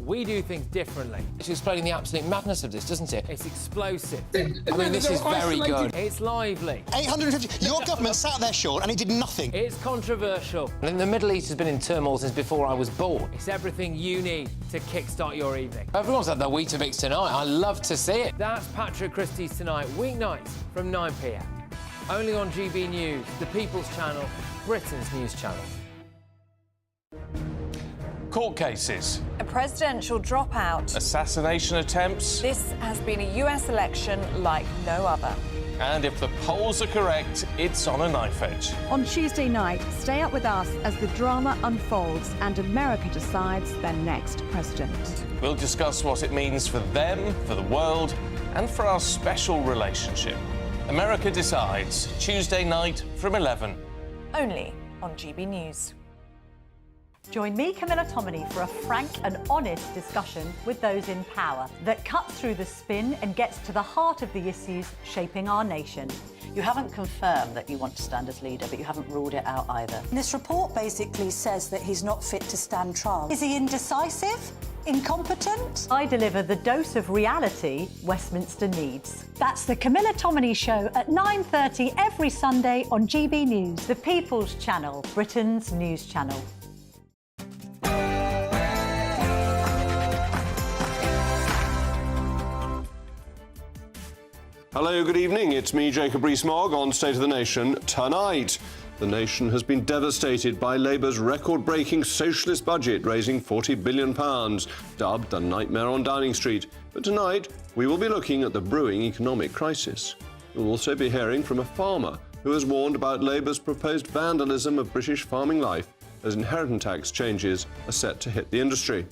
We do things differently. It's explaining the absolute madness of this, doesn't it? It's explosive. I mean, this is very good. It's lively. 850. Your government sat there, Sean, and it did nothing. It's controversial. And the Middle East has been in turmoil since before I was born. It's everything you need to kickstart your evening. Everyone's had their Weetabix tonight. I love to see it. That's Patrick Christie's Tonight, weeknights from 9 p.m. Only on GB News, the People's Channel, Britain's news channel. Court cases. A presidential dropout. Assassination attempts. This has been a US election like no other. And if the polls are correct, it's on a knife edge. On Tuesday night, stay up with us as the drama unfolds and America decides their next president. We'll discuss what it means for them, for the world, and for our special relationship. America Decides, Tuesday night from 11. Only on GB News. Join me, Camilla Tominey, for a frank and honest discussion with those in power that cuts through the spin and gets to the heart of the issues shaping our nation. You haven't confirmed that you want to stand as leader, but you haven't ruled it out either. This report basically says that he's not fit to stand trial. Is he indecisive? Incompetent? I deliver the dose of reality Westminster needs. That's the Camilla Tominey Show at 9:30 every Sunday on GB News, the People's Channel, Britain's news channel. Hello, good evening. It's me, Jacob Rees-Mogg, on State of the Nation tonight. The nation has been devastated by Labour's record-breaking socialist budget, raising £40 billion, dubbed the Nightmare on Downing Street. But tonight, we will be looking at the brewing economic crisis. We'll also be hearing from a farmer who has warned about Labour's proposed vandalism of British farming life as inheritance tax changes are set to hit the industry.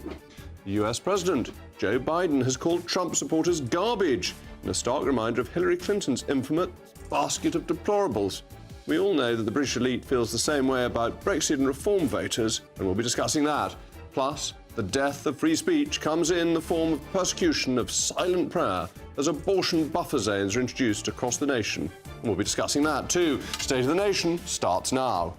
The US President, Joe Biden, has called Trump supporters garbage, in a stark reminder of Hillary Clinton's infamous basket of deplorables. We all know that the British elite feels the same way about Brexit and reform voters, and we'll be discussing that. Plus, the death of free speech comes in the form of persecution of silent prayer as abortion buffer zones are introduced across the nation. And we'll be discussing that too. State of the Nation starts now.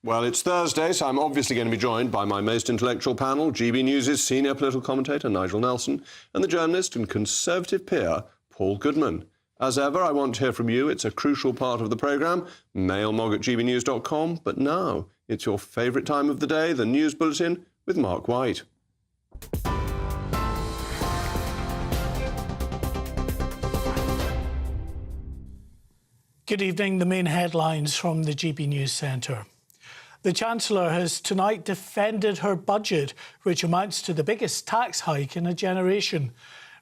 Well, it's Thursday, so I'm obviously going to be joined by my most intellectual panel, GB News' senior political commentator, Nigel Nelson, and the journalist and Conservative peer, Paul Goodman. As ever, I want to hear from you. It's a crucial part of the programme, mailmog@gbnews.com. But now, it's your favourite time of the day, the News Bulletin with Mark White. Good evening. The main headlines from the GB News Centre. The Chancellor has tonight defended her budget, which amounts to the biggest tax hike in a generation.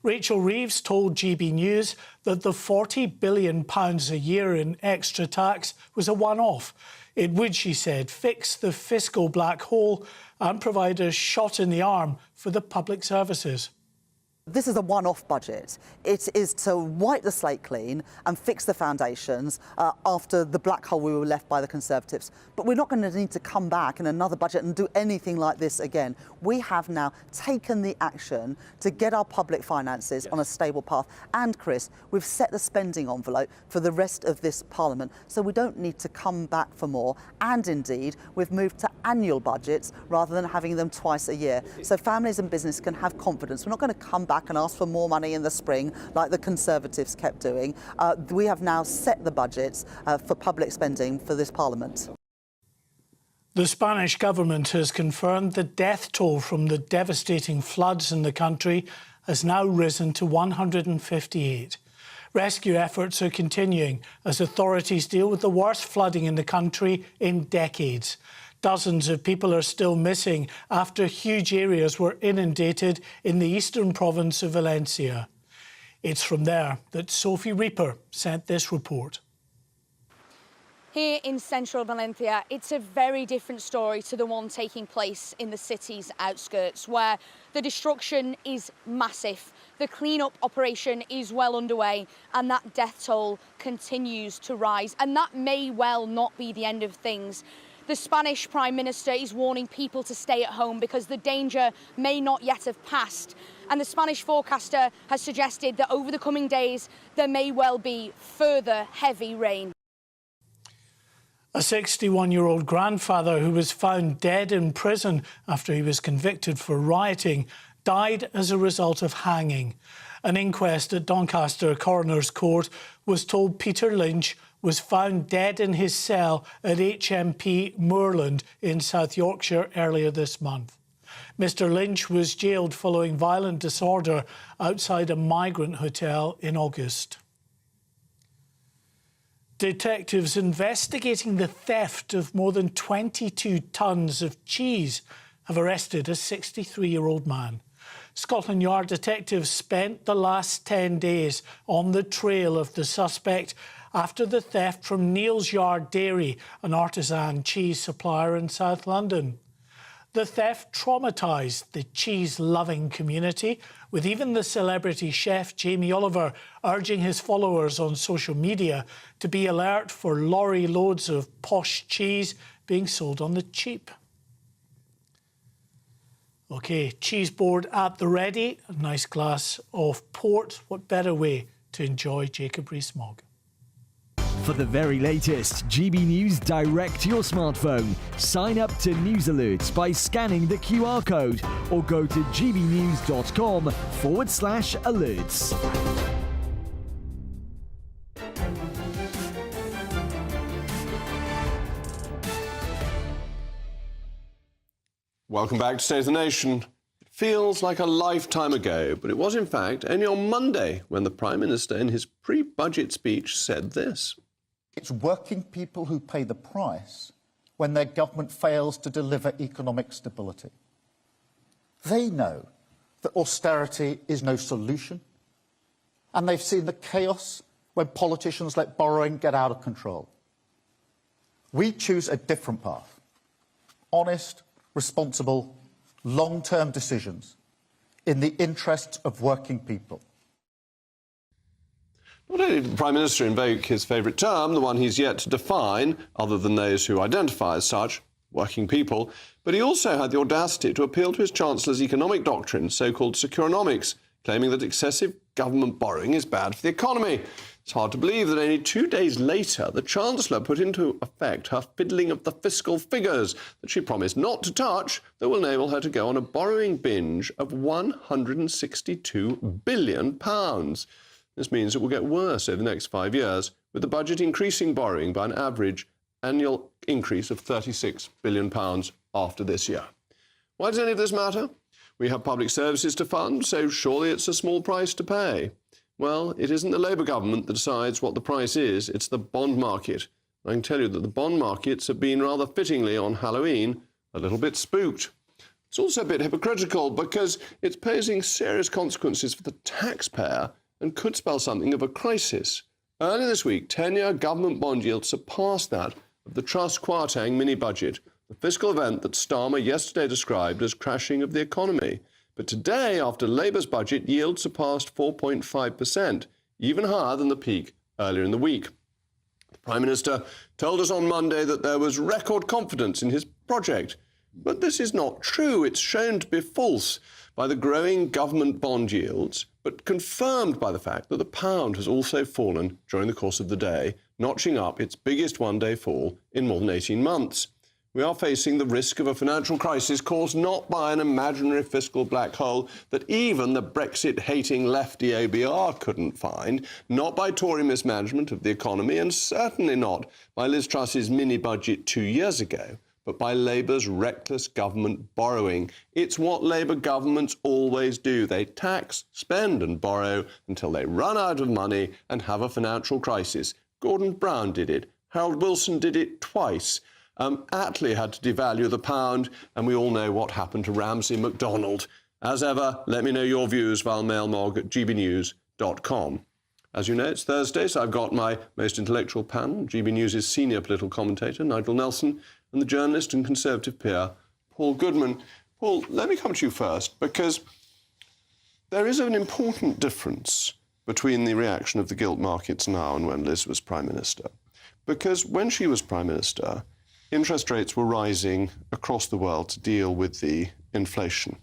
Rachel Reeves told GB News that the £40 billion a year in extra tax was a one-off. It would, she said, fix the fiscal black hole and provide a shot in the arm for the public services. This is a one-off budget. It is to wipe the slate clean and fix the foundations after the black hole we were left by the Conservatives. But we're not going to need to come back in another budget and do anything like this again. We have now taken the action to get our public finances on a stable path. And, Chris, we've set the spending envelope for the rest of this Parliament, so we don't need to come back for more. And, indeed, we've moved to annual budgets rather than having them twice a year. So families and business can have confidence. We're not going to come back and ask for more money in the spring like the Conservatives kept doing. We have now set the budgets for public spending for this Parliament. The Spanish government has confirmed the death toll from the devastating floods in the country has now risen to 158. Rescue efforts are continuing as authorities deal with the worst flooding in the country in decades. Dozens of people are still missing after huge areas were inundated in the eastern province of Valencia. It's from there that Sophie Reaper sent this report. Here in central Valencia, it's a very different story to the one taking place in the city's outskirts, where the destruction is massive. The clean-up operation is well underway and that death toll continues to rise. And that may well not be the end of things, The Spanish Prime Minister is warning people to stay at home because the danger may not yet have passed. And the Spanish forecaster has suggested that over the coming days, there may well be further heavy rain. A 61-year-old grandfather who was found dead in prison after he was convicted for rioting died as a result of hanging. An inquest at Doncaster Coroner's Court was told Peter Lynch was found dead in his cell at HMP Moorland in South Yorkshire earlier this month. Mr Lynch was jailed following violent disorder outside a migrant hotel in August. Detectives investigating the theft of more than 22 tonnes of cheese have arrested a 63-year-old man. Scotland Yard detectives spent the last 10 days on the trail of the suspect after the theft from Neal's Yard Dairy, an artisan cheese supplier in South London. The theft traumatised the cheese-loving community, with even the celebrity chef Jamie Oliver urging his followers on social media to be alert for lorry loads of posh cheese being sold on the cheap. OK, cheese board at the ready, a nice glass of port. What better way to enjoy Jacob Rees-Mogg? For the very latest GB News direct to your smartphone, sign up to News Alerts by scanning the QR code or go to gbnews.com/alerts. Welcome back to State of the Nation. It feels like a lifetime ago, but it was in fact only on Monday when the Prime Minister in his pre-budget speech said this. It's working people who pay the price when their government fails to deliver economic stability. They know that austerity is no solution, and they've seen the chaos when politicians let borrowing get out of control. We choose a different path. Honest, responsible, long-term decisions in the interests of working people. Not only did the Prime Minister invoke his favourite term, the one he's yet to define, other than those who identify as such, working people, but he also had the audacity to appeal to his Chancellor's economic doctrine, so-called securonomics, claiming that excessive government borrowing is bad for the economy. It's hard to believe that only 2 days later, the Chancellor put into effect her fiddling of the fiscal figures that she promised not to touch that will enable her to go on a borrowing binge of £162 billion. This means it will get worse over the next 5 years, with the budget increasing borrowing by an average annual increase of £36 billion after this year. Why does any of this matter? We have public services to fund, so surely it's a small price to pay. Well, it isn't the Labour government that decides what the price is, it's the bond market. I can tell you that the bond markets have been rather fittingly on Halloween a little bit spooked. It's also a bit hypocritical because it's posing serious consequences for the taxpayer and could spell something of a crisis. Earlier this week, 10-year government bond yields surpassed that of the Truss Kwarteng mini-budget, the fiscal event that Starmer yesterday described as crashing of the economy. But today, after Labour's budget, yields surpassed 4.5%, even higher than the peak earlier in the week. The Prime Minister told us on Monday that there was record confidence in his project. But this is not true. It's shown to be false by the growing government bond yields, but confirmed by the fact that the pound has also fallen during the course of the day, notching up its biggest one-day fall in more than 18 months. We are facing the risk of a financial crisis caused not by an imaginary fiscal black hole that even the Brexit-hating lefty OBR couldn't find, not by Tory mismanagement of the economy, and certainly not by Liz Truss's mini-budget 2 years ago, but by Labour's reckless government borrowing. It's what Labour governments always do. They tax, spend and borrow until they run out of money and have a financial crisis. Gordon Brown did it. Harold Wilson did it twice. Attlee had to devalue the pound, and we all know what happened to Ramsay MacDonald. As ever, let me know your views via mailmog@gbnews.com. As you know, it's Thursday, so I've got my most intellectual panel, GB News' senior political commentator, Nigel Nelson, and the journalist and Conservative peer, Paul Goodman. Paul, let me come to you first, because there is an important difference between the reaction of the gilt markets now and when Liz was Prime Minister. Because when she was Prime Minister, interest rates were rising across the world to deal with the inflation.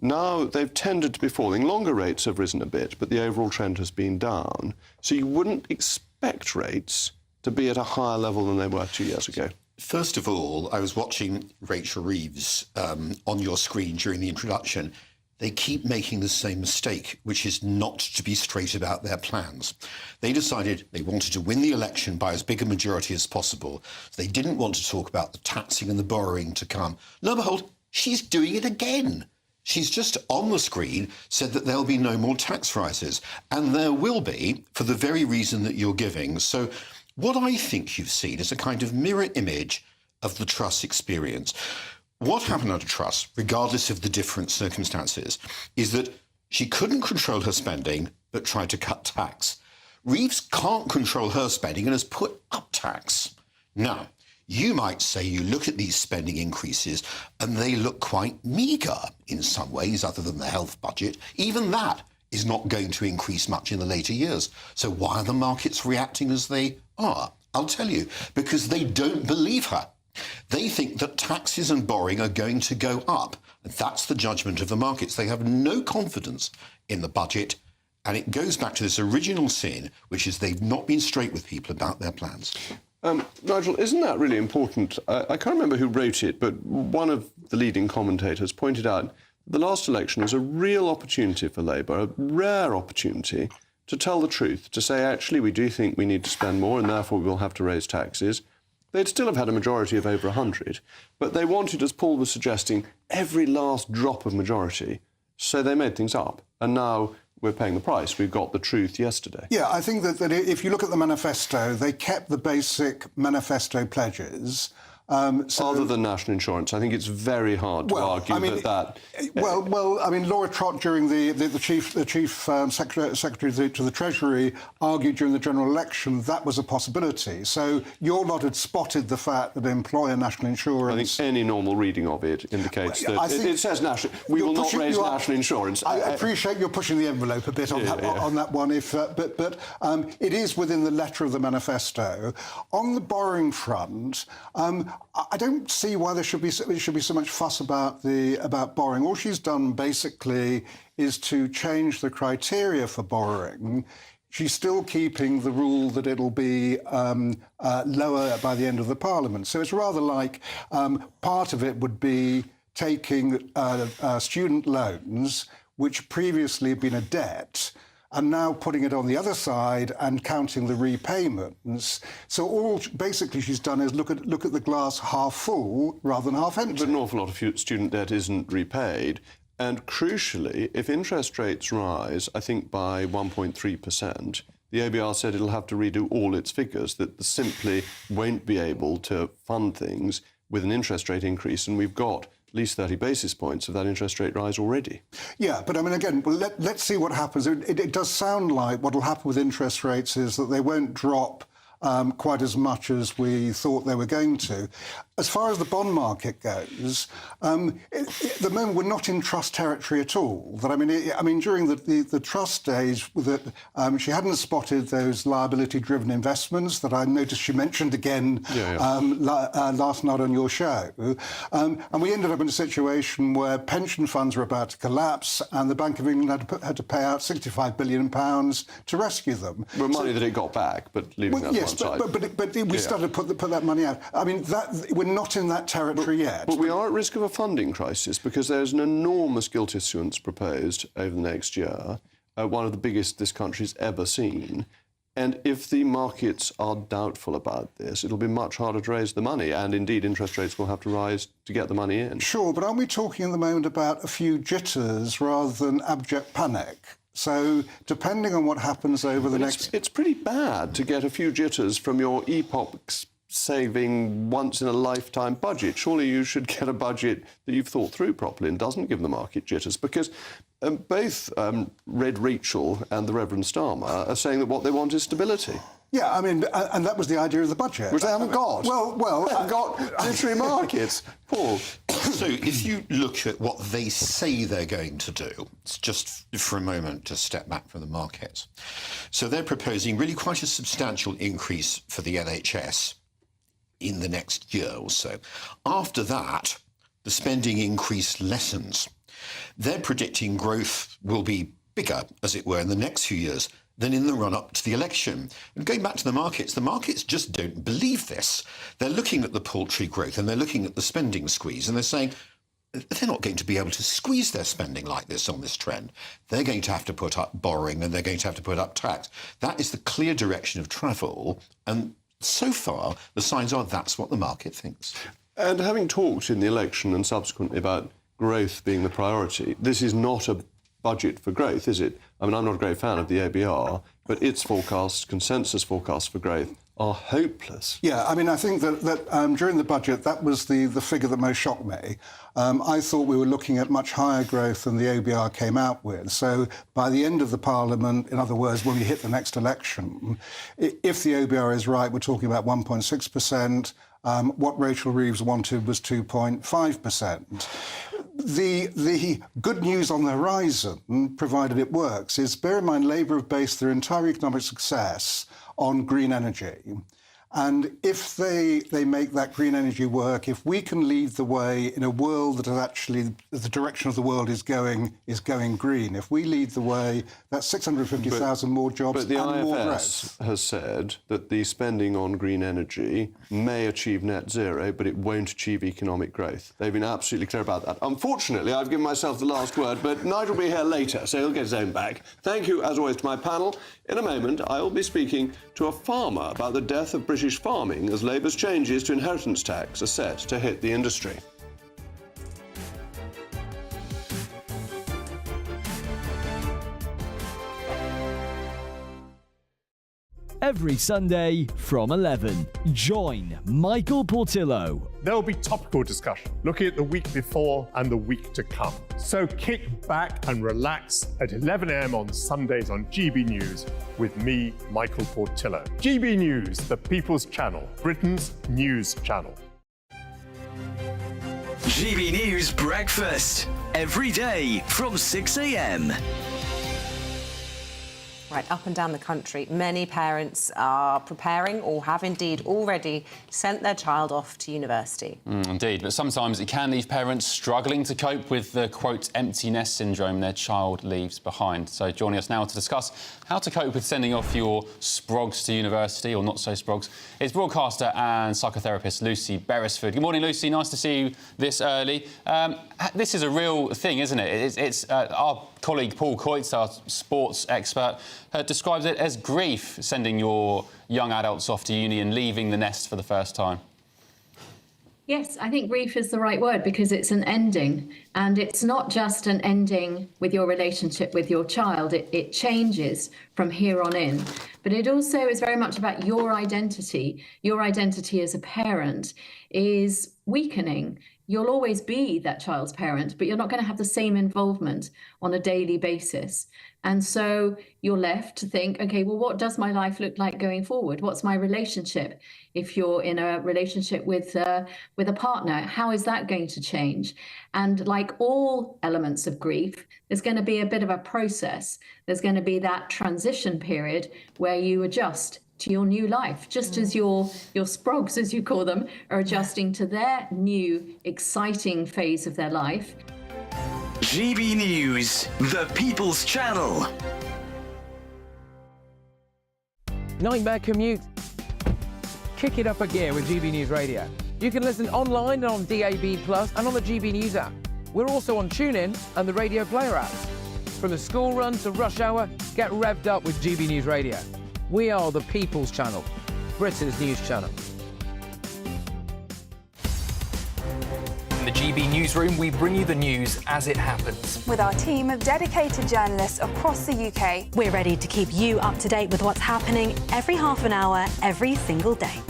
Now they've tended to be falling. Longer rates have risen a bit, but the overall trend has been down. So you wouldn't expect rates to be at a higher level than they were 2 years ago. First of all, I was watching Rachel Reeves on your screen during the introduction. They keep making the same mistake, which is not to be straight about their plans. They decided they wanted to win the election by as big a majority as possible. So they didn't want to talk about the taxing and the borrowing to come. Lo and behold, she's doing it again. She's just on the screen said that there'll be no more tax rises. And there will be, for the very reason that you're giving. So what I think you've seen is a kind of mirror image of the Truss experience. What happened under Truss, regardless of the different circumstances, is that she couldn't control her spending, but tried to cut tax. Reeves can't control her spending and has put up tax. Now, you might say you look at these spending increases and they look quite meagre in some ways, other than the health budget. Even that is not going to increase much in the later years. So why are the markets reacting as they are? I'll tell you, because they don't believe her. They think that taxes and borrowing are going to go up. That's the judgment of the markets. They have no confidence in the budget. And it goes back to this original sin, which is they've not been straight with people about their plans. Nigel, isn't that really important? I can't remember who wrote it, but one of the leading commentators pointed out the last election was a real opportunity for Labour, a rare opportunity to tell the truth, to say, actually, we do think we need to spend more and therefore we'll have to raise taxes. They'd still have had a majority of over 100, but they wanted, as Paul was suggesting, every last drop of majority. So they made things up. And now we're paying the price. We've got the truth yesterday. Yeah, I think that if you look at the manifesto, they kept the basic manifesto pledges. Other than national insurance, I think it's very hard to argue that. Well, I mean, Laura Trott, during the chief secretary to the Treasury, argued during the general election that was a possibility. So your lot had spotted the fact that employer national insurance. I think any normal reading of it indicates that it says national. We will not raise national insurance. I appreciate you're pushing the envelope a bit on that one. But it is within the letter of the manifesto. On the borrowing front. I don't see why there should be so much fuss about borrowing. All she's done basically is to change the criteria for borrowing. She's still keeping the rule that it'll be lower by the end of the Parliament. So it's rather like part of it would be taking student loans, which previously had been a debt, and now putting it on the other side and counting the repayments. So all basically she's done is look at the glass half full rather than half empty. But an awful lot of student debt isn't repaid. And crucially, if interest rates rise, I think by 1.3%, the ABR said it'll have to redo all its figures, that simply won't be able to fund things with an interest rate increase, and we've got at least 30 basis points of that interest rate rise already. Yeah, but I mean, again, let's see what happens. It does sound like what will happen with interest rates is that they won't drop quite as much as we thought they were going to. As far as the bond market goes, at the moment we're not in Truss territory at all. That I mean, during the Truss days, that she hadn't spotted those liability-driven investments that I noticed she mentioned again last night on your show, and we ended up in a situation where pension funds were about to collapse, and the Bank of England had to pay out £65 billion to rescue them. Well, money that it got back, but leaving that one side. But we started to put that money out. I mean, we're not in that territory yet. But we are at risk of a funding crisis because there's an enormous gilt issuance proposed over the next year, one of the biggest this country's ever seen. And if the markets are doubtful about this, it'll be much harder to raise the money, and indeed interest rates will have to rise to get the money in. Sure, but aren't we talking at the moment about a few jitters rather than abject panic? So, depending on what happens over the next... It's pretty bad to get a few jitters from your epoch-saving, once-in-a-lifetime budget. Surely you should get a budget that you've thought through properly and doesn't give the market jitters, because both Red Rachel and the Reverend Starmer are saying that what they want is stability. Yeah, I mean, and that was the idea of the budget. Which they haven't got. Well... They haven't got jittery markets. Paul. So if you look at what they say they're going to do, it's just for a moment to step back from the markets. So they're proposing really quite a substantial increase for the NHS. in the next year or so. After that, the spending increase lessens. They're predicting growth will be bigger, as it were, in the next few years than in the run-up to the election. And going back to the markets just don't believe this. They're looking at the paltry growth and they're looking at the spending squeeze and they're saying they're not going to be able to squeeze their spending like this on this trend. They're going to have to put up borrowing and they're going to have to put up tax. That is the clear direction of travel, and so far the signs are that's what the market thinks. And having talked in the election and subsequently about growth being the priority, this is not a budget for growth, is it? I mean, I'm not a great fan of the ABR, but its forecasts, consensus forecasts for growth, are hopeless. Yeah, I mean, I think that during the budget, that was the figure that most shocked me. I thought we were looking at much higher growth than the ABR came out with. So by the end of the Parliament, in other words, when we hit the next election, if the ABR is right, we're talking about 1.6%. What Rachel Reeves wanted was 2.5%. The good news on the horizon, provided it works, is bear in mind Labour have based their entire economic success on green energy. And if they make that green energy work, if we can lead the way in a world that is actually the direction of the world is going green, if we lead the way, that's 650,000 more jobs and more growth. But the IFS has said that the spending on green energy may achieve net zero, but it won't achieve economic growth. They've been absolutely clear about that. Unfortunately, I've given myself the last word, but Nigel will be here later, so he'll get his own back. Thank you, as always, to my panel. In a moment, I will be speaking to a farmer about the death of British farming as Labour's changes to inheritance tax are set to hit the industry. Every Sunday from 11, join Michael Portillo. There will be topical discussion, looking at the week before and the week to come. So kick back and relax at 11 a.m. on Sundays on GB News with me, Michael Portillo. GB News, the People's Channel, Britain's news channel. GB News Breakfast, every day from 6 a.m. Right, up and down the country, many parents are preparing or have indeed already sent their child off to university. Indeed, but sometimes it can leave parents struggling to cope with the, quote, empty nest syndrome their child leaves behind. So joining us now to discuss how to cope with sending off your sprogs to university, or not so sprogs, is broadcaster and psychotherapist Lucy Beresford. Good morning, Lucy. Nice to see you this early. This is a real thing, isn't it? It's our colleague Paul Coitz, our sports expert, describes it as grief, sending your young adults off to uni and leaving the nest for the first time. Yes, I think grief is the right word because it's an ending, and it's not just an ending with your relationship with your child. It changes from here on in, but it also is very much about your identity. Your identity as a parent is weakening. You'll always be that child's parent, but you're not going to have the same involvement on a daily basis. And so you're left to think, OK, well, what does my life look like going forward? What's my relationship? If you're in a relationship with a partner, how is that going to change? And like all elements of grief, there's going to be a bit of a process. There's going to be that transition period where you adjust to your new life, just as your sprogs, as you call them, are adjusting to their new, exciting phase of their life. GB News, the People's Channel. Nightmare commute? Kick it up a gear with GB News Radio. You can listen online and on DAB+ and on the GB News app. We're also on TuneIn and the Radio Player apps. From the school run to rush hour, get revved up with GB News Radio. We are the People's Channel, Britain's news channel. In the GB Newsroom, we bring you the news as it happens. With our team of dedicated journalists across the UK, we're ready to keep you up to date with what's happening every half an hour, every single day.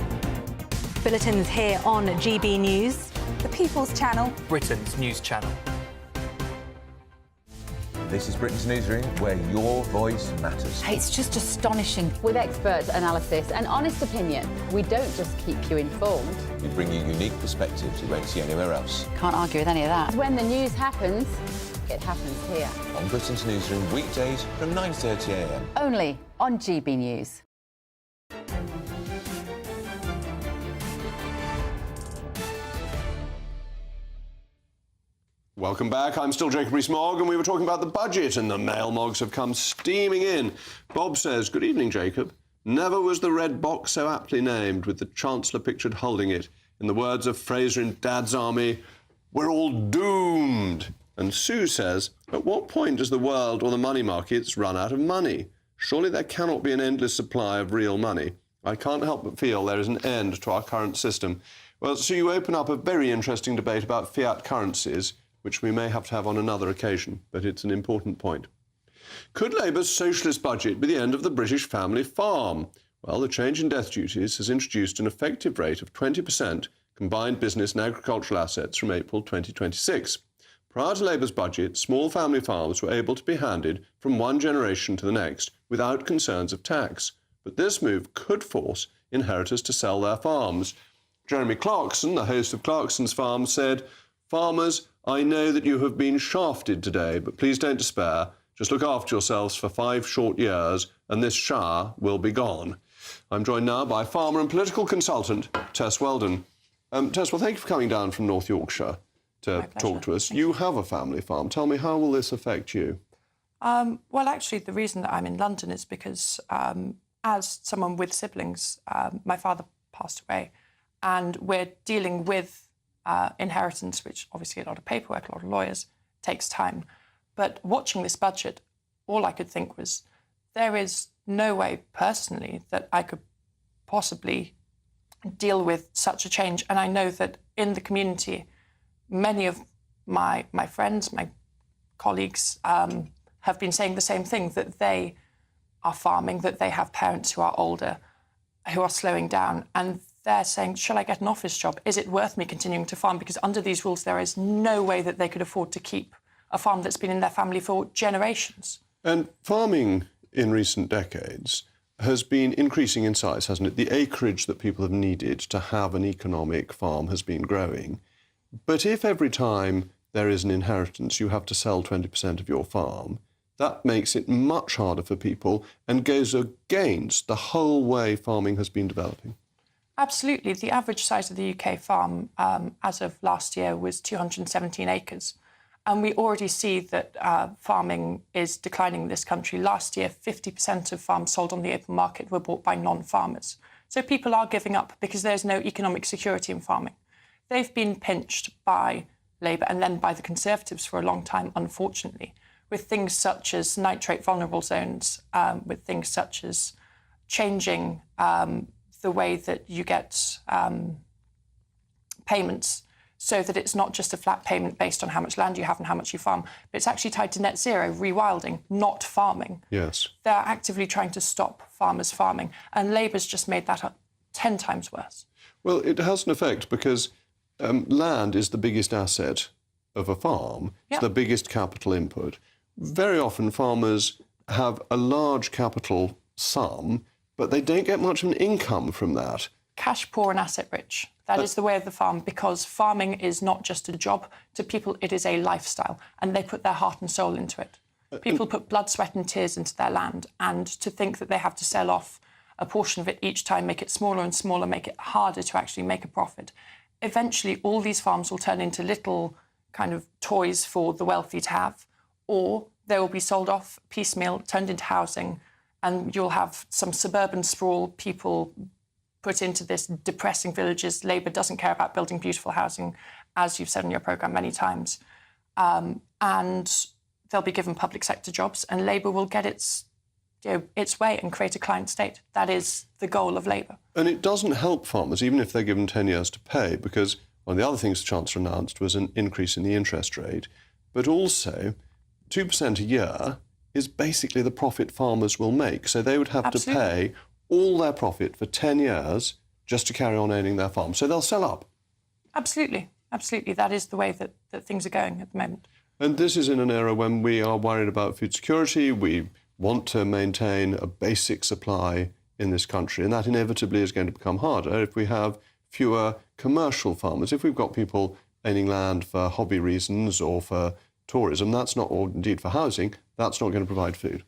Bulletins here on GB News, the People's Channel, Britain's news channel. This is Britain's Newsroom, where your voice matters. It's just astonishing. With expert analysis and honest opinion, we don't just keep you informed. We bring you unique perspectives you won't see anywhere else. Can't argue with any of that. When the news happens, it happens here. On Britain's Newsroom, weekdays from 9:30 a.m. Only on GB News. Welcome back. I'm still Jacob Rees-Mogg, and we were talking about the budget, and the mail mogs have come steaming in. Bob says, good evening, Jacob. Never was the red box so aptly named, with the Chancellor pictured holding it. In the words of Fraser in Dad's Army, we're all doomed. And Sue says, at what point does the world or the money markets run out of money? Surely there cannot be an endless supply of real money. I can't help but feel there is an end to our current system. Well, Sue, you open up a very interesting debate about fiat currencies, which we may have to have on another occasion, but it's an important point. Could Labour's socialist budget be the end of the British family farm? Well, the change in death duties has introduced an effective rate of 20% combined business and agricultural assets from April 2026. Prior to Labour's budget, small family farms were able to be handed from one generation to the next without concerns of tax. But this move could force inheritors to sell their farms. Jeremy Clarkson, the host of Clarkson's Farm, said, farmers, I know that you have been shafted today, but please don't despair. Just look after yourselves for 5 short years, and this shower will be gone. I'm joined now by farmer and political consultant Tess Weldon. Tess, well, thank you for coming down from North Yorkshire to talk to us. You have a family farm. Tell me, how will this affect you? Well, actually, the reason that I'm in London is because as someone with siblings, my father passed away, and we're dealing with inheritance, which obviously a lot of paperwork, a lot of lawyers, takes time. But watching this budget, all I could think was, there is no way personally that I could possibly deal with such a change. And I know that in the community, many of my friends, my colleagues have been saying the same thing, that they are farming, that they have parents who are older, who are slowing down, and they're saying, shall I get an office job? Is it worth me continuing to farm? Because under these rules, there is no way that they could afford to keep a farm that's been in their family for generations. And farming in recent decades has been increasing in size, hasn't it? The acreage that people have needed to have an economic farm has been growing. But if every time there is an inheritance, you have to sell 20% of your farm, that makes it much harder for people and goes against the whole way farming has been developing. Absolutely. The average size of the UK farm as of last year was 217 acres. And we already see that farming is declining in this country. Last year, 50% of farms sold on the open market were bought by non-farmers. So people are giving up because there's no economic security in farming. They've been pinched by Labour and then by the Conservatives for a long time, unfortunately, with things such as nitrate vulnerable zones, with things such as changing the way that you get payments, so that it's not just a flat payment based on how much land you have and how much you farm, but it's actually tied to net zero, rewilding, not farming. Yes. They're actively trying to stop farmers farming, and Labour's just made that 10 times worse. Well, it has an effect because land is the biggest asset of a farm. It's the biggest capital input. Very often farmers have a large capital sum, but they don't get much of an income from that. Cash poor and asset rich. That is the way of the farm, because farming is not just a job. To people, it is a lifestyle, and they put their heart and soul into it. People put blood, sweat and tears into their land, and to think that they have to sell off a portion of it each time, make it smaller and smaller, make it harder to actually make a profit. Eventually, all these farms will turn into little kind of toys for the wealthy to have, or they will be sold off piecemeal, turned into housing, and you'll have some suburban sprawl, people put into this depressing villages. Labour doesn't care about building beautiful housing, as you've said in your programme many times. And they'll be given public sector jobs, and Labour will get its way and create a client state. That is the goal of Labour. And it doesn't help farmers, even if they're given 10 years to pay, because one of the other things the Chancellor announced was an increase in the interest rate. But also, 2% a year is basically the profit farmers will make. So they would have to pay all their profit for 10 years just to carry on owning their farm. So they'll sell up. Absolutely. Absolutely. That is the way that things are going at the moment. And this is in an era when we are worried about food security. We want to maintain a basic supply in this country, and that inevitably is going to become harder if we have fewer commercial farmers. If we've got people owning land for hobby reasons or for tourism, that's not, or indeed for housing, that's not going to provide food.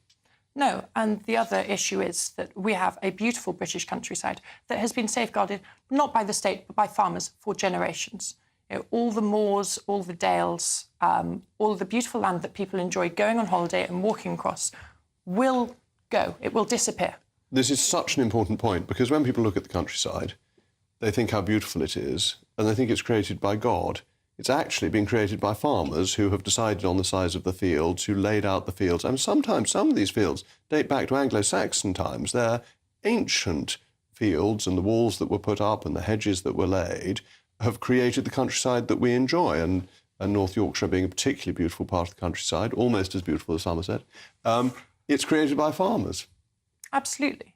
No, and the other issue is that we have a beautiful British countryside that has been safeguarded not by the state but by farmers for generations. all the moors, all the dales, all the beautiful land that people enjoy going on holiday and walking across will go. It will disappear. This is such an important point, because when people look at the countryside, they think how beautiful it is, and they think it's created by God. It's actually been created by farmers who have decided on the size of the fields, who laid out the fields. And sometimes some of these fields date back to Anglo-Saxon times. They're ancient fields, and the walls that were put up and the hedges that were laid have created the countryside that we enjoy. And North Yorkshire being a particularly beautiful part of the countryside, almost as beautiful as Somerset, it's created by farmers. Absolutely.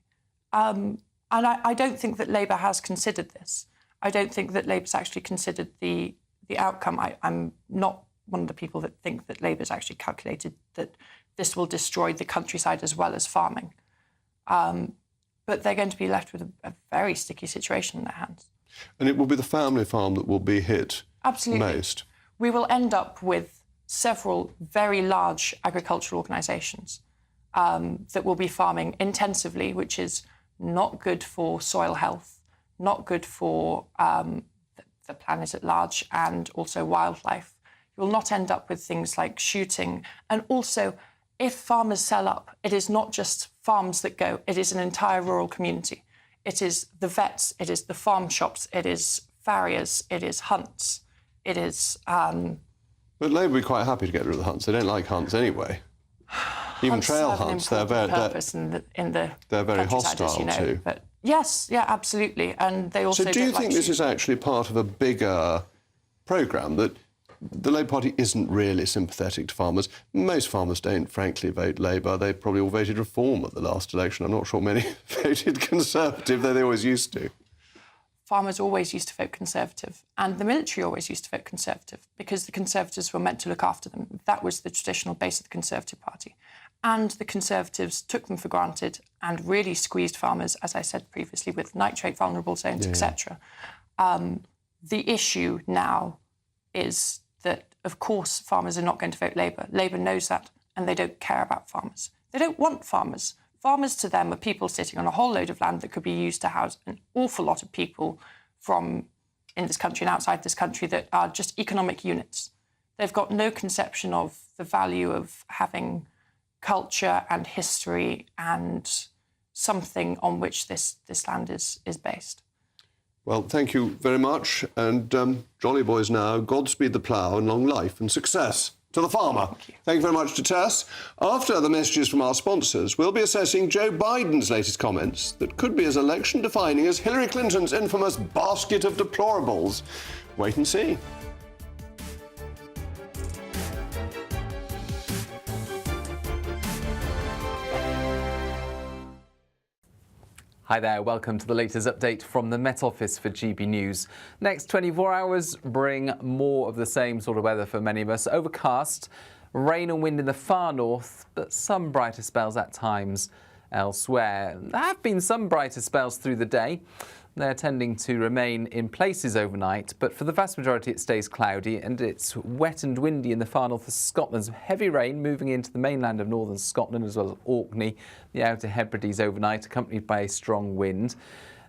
And I don't think that Labour has considered this. I don't think that Labour's actually considered the outcome. I'm not one of the people that think that Labour's actually calculated that this will destroy the countryside as well as farming. But they're going to be left with a very sticky situation in their hands. And it will be the family farm that will be hit Absolutely. most. We will end up with several very large agricultural organisations that will be farming intensively, which is not good for soil health, not good for the planet at large, and also wildlife. You will not end up with things like shooting. And also, if farmers sell up, it is not just farms that go, it is an entire rural community. It is the vets, it is the farm shops, it is farriers, it is hunts, it is... But Labour are quite happy to get rid of the hunts. They don't like hunts anyway. Even trail hunts, they're very hostile, as you know. too. But yes, yeah, absolutely. And they also So do you think this is actually part of a bigger programme, that the Labour Party isn't really sympathetic to farmers? Most farmers don't, frankly, vote Labour. They probably all voted Reform at the last election. I'm not sure many voted Conservative, though they always used to. Farmers always used to vote Conservative, and the military always used to vote Conservative, because the Conservatives were meant to look after them. That was the traditional base of the Conservative Party. And the Conservatives took them for granted and really squeezed farmers, as I said previously, with nitrate vulnerable zones, etc. The issue now is that, of course, farmers are not going to vote Labour. Labour knows that, and they don't care about farmers. They don't want farmers. Farmers to them are people sitting on a whole load of land that could be used to house an awful lot of people from in this country and outside this country that are just economic units. They've got no conception of the value of having culture and history and something on which this land is based. Well, thank you very much. And jolly boys now, Godspeed the plough and long life and success to the farmer. Thank you very much to Tess. After the messages from our sponsors, we'll be assessing Joe Biden's latest comments that could be as election-defining as Hillary Clinton's infamous basket of deplorables. Wait and see. Hi there, welcome to the latest update from the Met Office for GB News. Next 24 hours bring more of the same sort of weather for many of us. Overcast, rain and wind in the far north, but some brighter spells at times elsewhere. There have been some brighter spells through the day. They're tending to remain in places overnight, but for the vast majority it stays cloudy, and it's wet and windy in the far north of Scotland. Some heavy rain moving into the mainland of northern Scotland, as well as Orkney, the Outer Hebrides overnight, accompanied by a strong wind.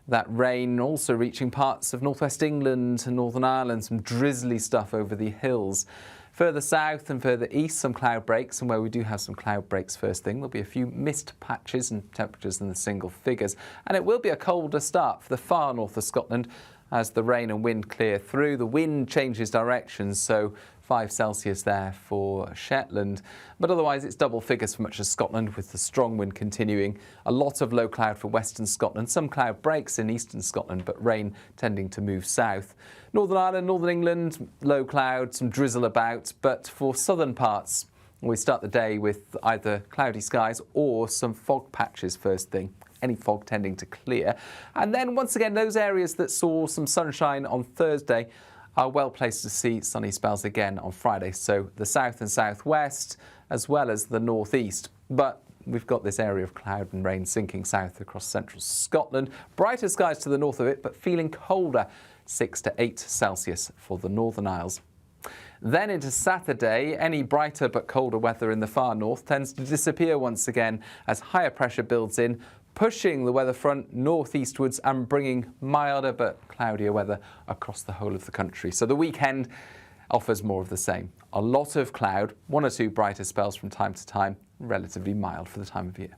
That rain also reaching parts of northwest England and Northern Ireland, some drizzly stuff over the hills. Further south and further east, some cloud breaks, and where we do have some cloud breaks first thing, there'll be a few mist patches and temperatures in the single figures. And it will be a colder start for the far north of Scotland as the rain and wind clear through. The wind changes direction, so 5 Celsius there for Shetland. But otherwise, it's double figures for much of Scotland, with the strong wind continuing. A lot of low cloud for western Scotland, some cloud breaks in eastern Scotland, but rain tending to move south. Northern Ireland, Northern England, low cloud, some drizzle about. But for southern parts, we start the day with either cloudy skies or some fog patches first thing. Any fog tending to clear. And then once again, those areas that saw some sunshine on Thursday are well placed to see sunny spells again on Friday. So the south and southwest, as well as the northeast. But we've got this area of cloud and rain sinking south across central Scotland. Brighter skies to the north of it, but feeling colder, 6 to 8 Celsius for the Northern Isles. Then into Saturday, any brighter but colder weather in the far north tends to disappear once again as higher pressure builds in, pushing the weather front northeastwards and bringing milder but cloudier weather across the whole of the country. So the weekend offers more of the same. A lot of cloud, 1 or 2 brighter spells from time to time, relatively mild for the time of year.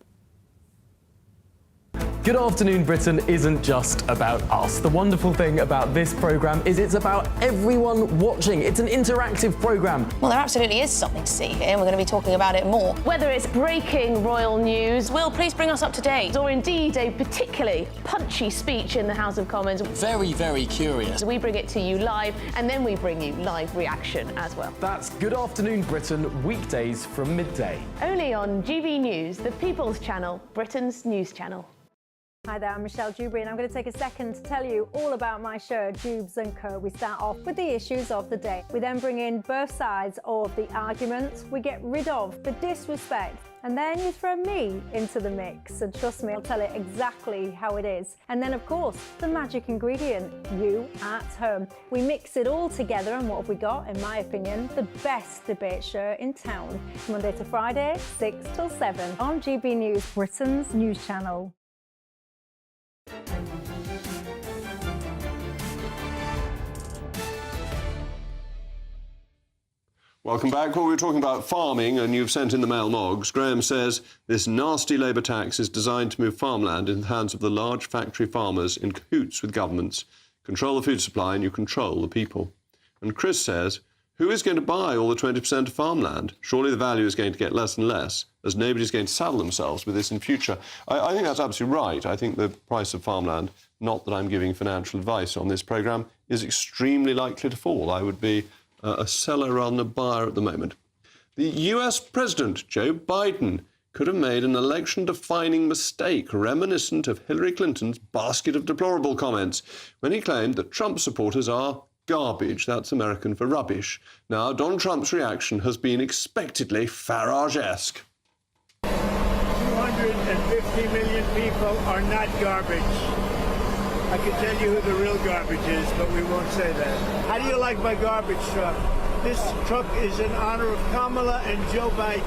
Good Afternoon Britain isn't just about us. The wonderful thing about this programme is it's about everyone watching. It's an interactive programme. Well, there absolutely is something to see here, and we're going to be talking about it more. Whether it's breaking royal news, Will, please bring us up to date. Or indeed a particularly punchy speech in the House of Commons. Very, very curious. We bring it to you live, and then we bring you live reaction as well. That's Good Afternoon Britain, weekdays from midday. Only on GB News, the People's Channel, Britain's news channel. Hi there, I'm Michelle Dewberry, and I'm going to take a second to tell you all about my show, Dubes & Co. We start off with the issues of the day. We then bring in both sides of the argument. We get rid of the disrespect. And then you throw me into the mix. And trust me, I'll tell it exactly how it is. And then, of course, the magic ingredient, you at home. We mix it all together, and what have we got? In my opinion, the best debate show in town. Monday to Friday, 6 till 7 on GB News, Britain's news channel. Welcome back. Well, we were talking about farming, and you've sent in the mail Moggs. Graham says this nasty Labour tax is designed to move farmland in the hands of the large factory farmers in cahoots with governments. Control the food supply and you control the people. And Chris says, who is going to buy all the 20% of farmland? Surely the value is going to get less and less, as nobody's going to saddle themselves with this in future. I think that's absolutely right. I think the price of farmland, not that I'm giving financial advice on this programme, is extremely likely to fall. I would be a seller rather than a buyer at the moment. The US President, Joe Biden, could have made an election-defining mistake reminiscent of Hillary Clinton's basket of deplorable comments when he claimed that Trump supporters are garbage. That's American for rubbish. Now, Donald Trump's reaction has been expectedly Farage-esque. 250 million people are not garbage. I can tell you who the real garbage is, but we won't say that. How do you like my garbage truck? This truck is in honor of Kamala and Joe Biden.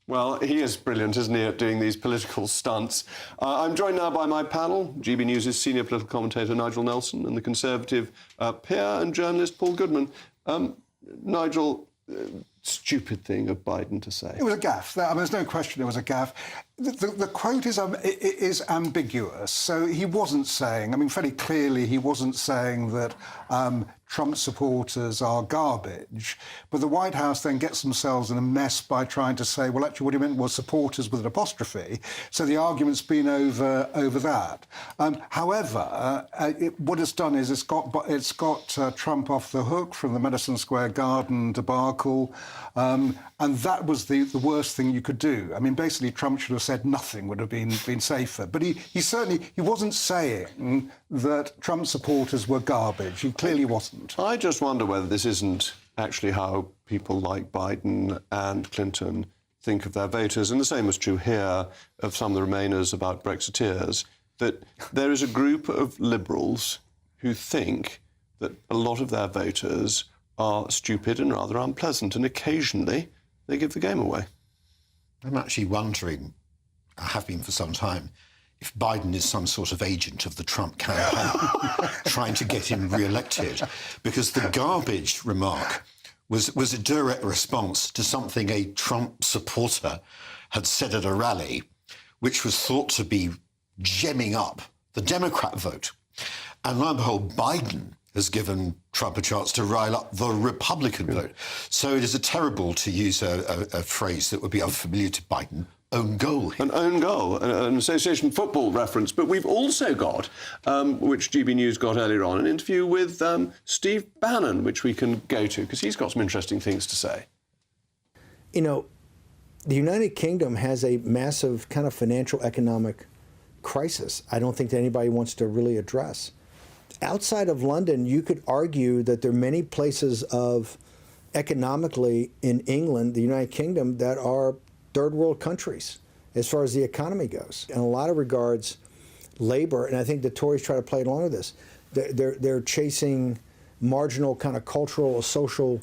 Well, he is brilliant, isn't he, at doing these political stunts. I'm joined now by my panel, GB News' senior political commentator Nigel Nelson and the Conservative peer and journalist Paul Goodman. Nigel, stupid thing of Biden to say. It was a gaffe. There's no question it was a gaffe. The quote is ambiguous. So he wasn't saying, fairly clearly he wasn't saying that Trump supporters are garbage. But the White House then gets themselves in a mess by trying to say, well, actually what he meant was supporters with an apostrophe. So the argument's been over that. However, what it's done is it's got Trump off the hook from the Madison Square Garden debacle. And that was the worst thing you could do. Basically, Trump should have said nothing, would have been safer. But he wasn't saying that Trump supporters were garbage. He clearly wasn't. I just wonder whether this isn't actually how people like Biden and Clinton think of their voters. And the same was true here of some of the Remainers about Brexiteers, that there is a group of Liberals who think that a lot of their voters are stupid and rather unpleasant, and occasionally they give the game away. I'm actually wondering, I have been for some time, if Biden is some sort of agent of the Trump campaign trying to get him re-elected, because the garbage remark was a direct response to something a Trump supporter had said at a rally, which was thought to be gemming up the Democrat vote. And lo and behold, Biden has given Trump a chance to rile up the Republican vote. So it is terrible, to use a phrase that would be unfamiliar to Biden, own goal. An own goal, an association football reference. But we've also got, which GB News got earlier on, an interview with Steve Bannon, which we can go to, because he's got some interesting things to say. You know, the United Kingdom has a massive kind of financial economic crisis I don't think that anybody wants to really address. Outside of London, you could argue that there are many places of economically in England, the United Kingdom, that are third world countries as far as the economy goes. In a lot of regards, Labour, and I think the Tories try to play along with this, they're chasing marginal kind of cultural or social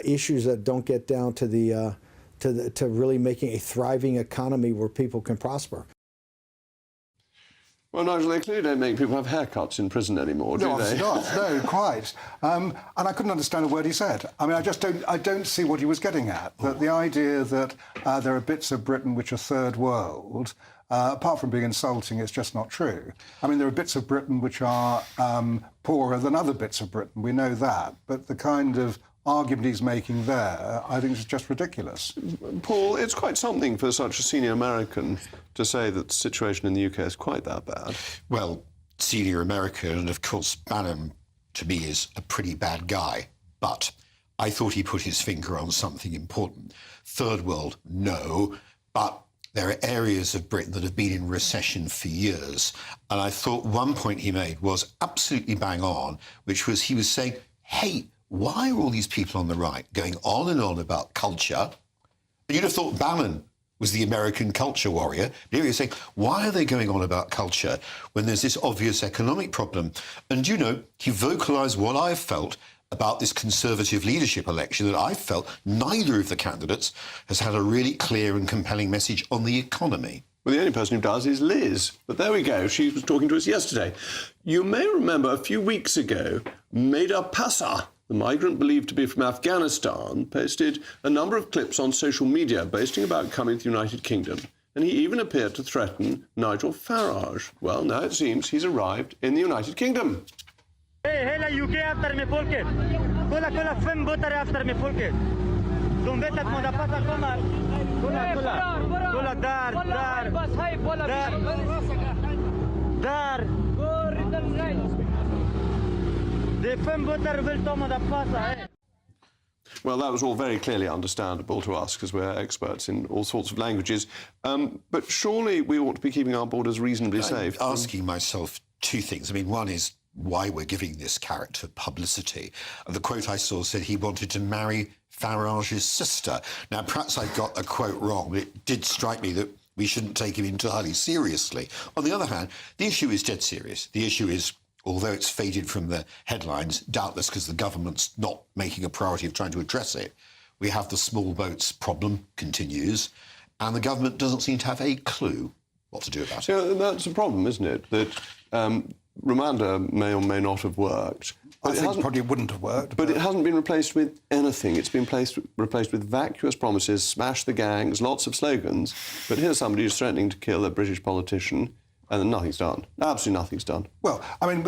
issues that don't get down to the to really making a thriving economy where people can prosper. Well, Nigel, they clearly don't make people have haircuts in prison anymore, do No, they? obviously not. No, quite. And I couldn't understand a word he said. I mean, I don't see what he was getting at. That the idea that there are bits of Britain which are third world, apart from being insulting, it's just not true. I mean, there are bits of Britain which are poorer than other bits of Britain. We know that. But the kind of argument he's making there, I think, is just ridiculous. Paul, it's quite something for such a senior American to say that the situation in the UK is quite that bad. Well, senior American, and of course Bannon, to me, is a pretty bad guy. But I thought he put his finger on something important. Third world, no, but there are areas of Britain that have been in recession for years. And I thought one point he made was absolutely bang on, which was he was saying, hey, why are all these people on the right going on and on about culture? And you'd have thought Bannon was the American culture warrior. Here he was saying, why are they going on about culture when there's this obvious economic problem? And, you know, he vocalised what I've felt about this Conservative leadership election, that I felt neither of the candidates has had a really clear and compelling message on the economy. Well, the only person who does is Liz. But there we go. She was talking to us yesterday. You may remember a few weeks ago, Maida Passa, the migrant believed to be from Afghanistan, posted a number of clips on social media boasting about coming to the United Kingdom. And he even appeared to threaten Nigel Farage. Well, now it seems he's arrived in the United Kingdom. Hey, la UK after me folket. Kola fem butter after me folket. Zombeta moda pasa koma. Kola dar. The fem butter will toma da pasa. Well, that was all very clearly understandable to us because we're experts in all sorts of languages. But surely we ought to be keeping our borders reasonably safe. I'm asking myself two things. I mean, one is why we're giving this character publicity. And the quote I saw said he wanted to marry Farage's sister. Now, perhaps I got a quote wrong, but it did strike me that we shouldn't take him entirely seriously. On the other hand, the issue is dead serious. The issue is, although it's faded from the headlines, doubtless because the government's not making a priority of trying to address it, we have the small boats problem continues, and the government doesn't seem to have a clue what to do about it. Yeah, that's a problem, isn't it? That Rwanda may or may not have worked. I think probably wouldn't have worked. But it hasn't been replaced with anything. It's been replaced with vacuous promises, smash the gangs, lots of slogans. But here's somebody who's threatening to kill a British politician, and then nothing's done. Absolutely nothing's done. Well, I mean,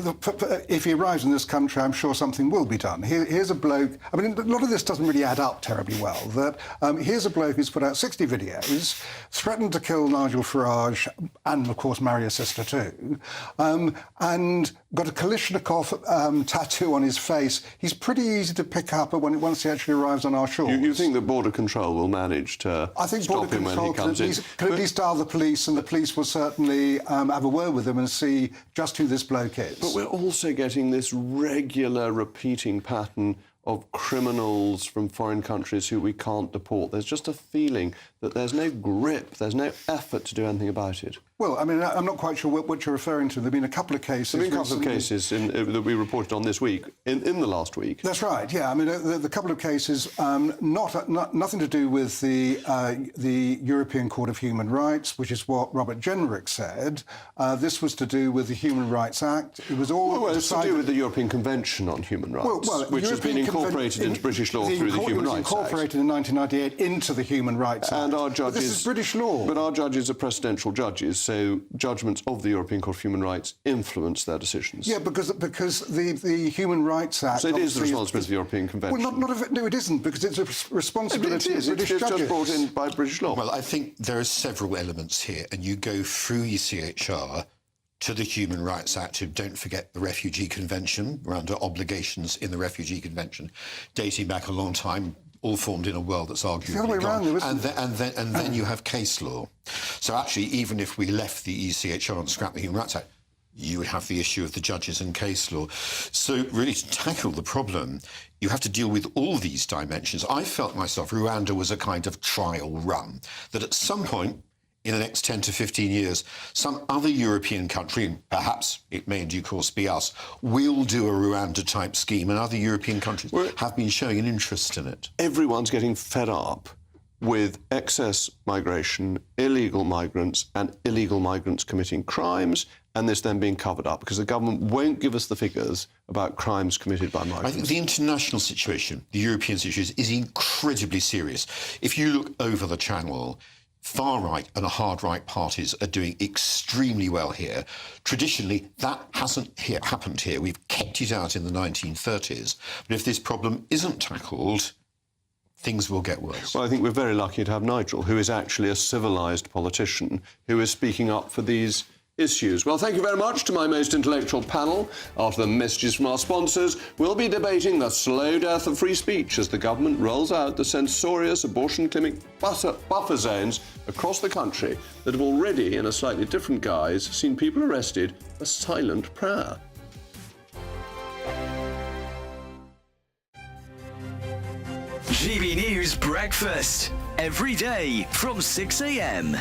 if he arrives in this country, I'm sure something will be done. Here's a bloke... I mean, a lot of this doesn't really add up terribly well. That here's a bloke who's put out 60 videos, threatened to kill Nigel Farage and, of course, marry a sister too, and got a Kalashnikov tattoo on his face. He's pretty easy to pick up once he actually arrives on our shores. You think that Border Control will manage to stop him when he comes in? Can at least dial the police, and the police will certainly have a word with him and see just who this bloke is. But we're also getting this regular repeating pattern of criminals from foreign countries who we can't deport. There's just a feeling that there's no grip, there's no effort to do anything about it. Well, I mean, I'm not quite sure what you're referring to. There have been a couple of cases... There have been a couple of cases that we reported on this week, in the last week. That's right, yeah. I mean, the couple of cases, nothing to do with the European Court of Human Rights, which is what Robert Jenrick said. This was to do with the Human Rights Act. It was all it's to do with the European Convention on Human Rights, which has been incorporated into British law through the Human Rights Act. It was incorporated in 1998 into the Human Rights Act. And our judges... But this is British law. But our judges are presidential judges, so judgments of the European Court of Human Rights influence their decisions. Yeah, because the Human Rights Act... So it is the responsibility of the European Convention. Well, no, it isn't, because it's a responsibility of British judges. It's just brought in by British law. Well, I think there are several elements here, and you go through ECHR to the Human Rights Act, and don't forget the Refugee Convention. We're under obligations in the Refugee Convention, dating back a long time, all formed in a world that's arguably the other way around, and then you have case law. So actually, even if we left the ECHR and scrapped the Human Rights Act, you would have the issue of the judges and case law. So really, to tackle the problem, you have to deal with all these dimensions. I felt myself, Rwanda was a kind of trial run, that at some point in the next 10 to 15 years, some other European country, and perhaps it may in due course be us, will do a Rwanda-type scheme, and other European countries have been showing an interest in it. Everyone's getting fed up with excess migration, illegal migrants, and illegal migrants committing crimes, and this then being covered up because the government won't give us the figures about crimes committed by migrants. I think the international situation, the European situation, is incredibly serious. If you look over the channel, far-right and hard-right parties are doing extremely well here. Traditionally, that hasn't happened here. We've kept it out in the 1930s. But if this problem isn't tackled, things will get worse. Well, I think we're very lucky to have Nigel, who is actually a civilised politician, who is speaking up for these issues. Well, thank you very much to my most intellectual panel. After the messages from our sponsors, we'll be debating the slow death of free speech as the government rolls out the censorious abortion clinic buffer zones across the country that have already, in a slightly different guise, seen people arrested for silent prayer. GB News Breakfast, every day from 6 a.m.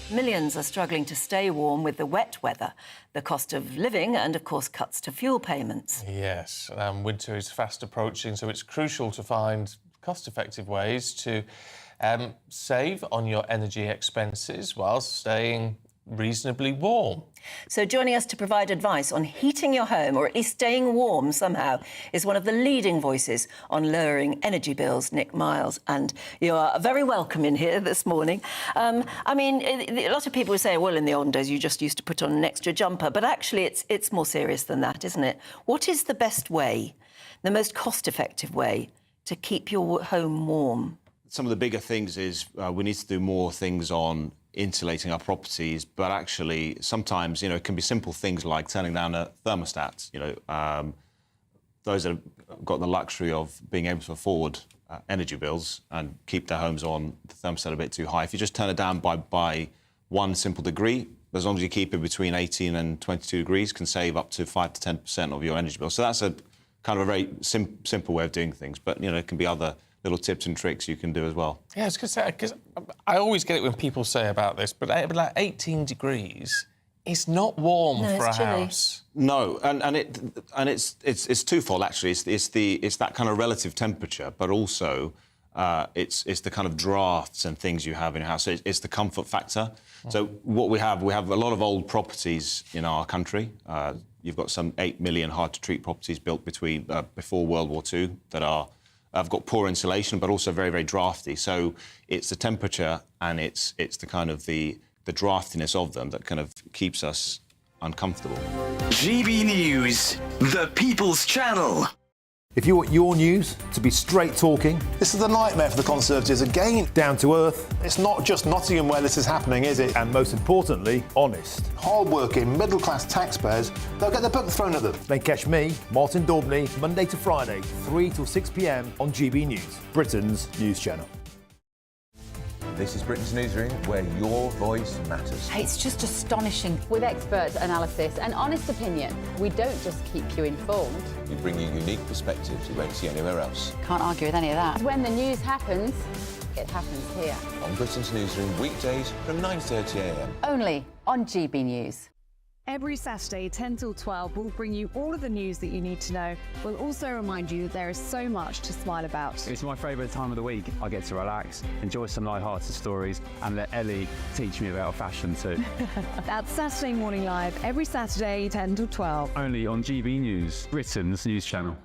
Millions are struggling to stay warm with the wet weather, the cost of living and, of course, cuts to fuel payments. Yes, winter is fast approaching, so it's crucial to find cost-effective ways to save on your energy expenses while staying reasonably warm. So joining us to provide advice on heating your home, or at least staying warm somehow, is one of the leading voices on lowering energy bills, Nick Miles. And you are very welcome in here this morning. I mean, a lot of people would say, well, in the olden days, you just used to put on an extra jumper. But actually, it's more serious than that, isn't it? What is the best way, the most cost-effective way to keep your home warm? Some of the bigger things is we need to do more things on insulating our properties, but actually sometimes, it can be simple things like turning down a thermostat. Those that have got the luxury of being able to afford energy bills and keep their homes on the thermostat a bit too high. If you just turn it down by one simple degree, as long as you keep it between 18 and 22 degrees, can save up to 5 to 10% of your energy bill. So that's a kind of a very simple way of doing things, but, it can be other little tips and tricks you can do as well. Yeah, I was going to say, because I always get it when people say about this, but like 18 degrees is not warm for a house. No, and it's twofold actually. It's that kind of relative temperature, but also it's the kind of drafts and things you have in your house. So it's the comfort factor. So what we have a lot of old properties in our country. You've got some 8 million hard-to-treat properties built before World War II that have got poor insulation, but also very, very drafty. So it's the temperature and it's the kind of the draftiness of them that kind of keeps us uncomfortable. GB News, the People's Channel. If you want your news to be straight talking, this is a nightmare for the Conservatives again. Down to earth. It's not just Nottingham where this is happening, is it? And most importantly, honest. Hard-working, middle-class taxpayers, they'll get their book thrown at them. Then catch me, Martin Daubney, Monday to Friday, 3 till 6 p.m. on GB News, Britain's news channel. This is Britain's Newsroom, where your voice matters. It's just astonishing. With expert analysis and honest opinion, we don't just keep you informed. We bring you unique perspectives you won't see anywhere else. Can't argue with any of that. When the news happens, it happens here. On Britain's Newsroom, weekdays from 9:30 a.m. Only on GB News. Every Saturday, 10 till 12, we'll bring you all of the news that you need to know. We'll also remind you that there is so much to smile about. It's my favourite time of the week. I get to relax, enjoy some light-hearted stories, and let Ellie teach me about fashion too. That's Saturday Morning Live, every Saturday, 10 till 12. Only on GB News, Britain's news channel.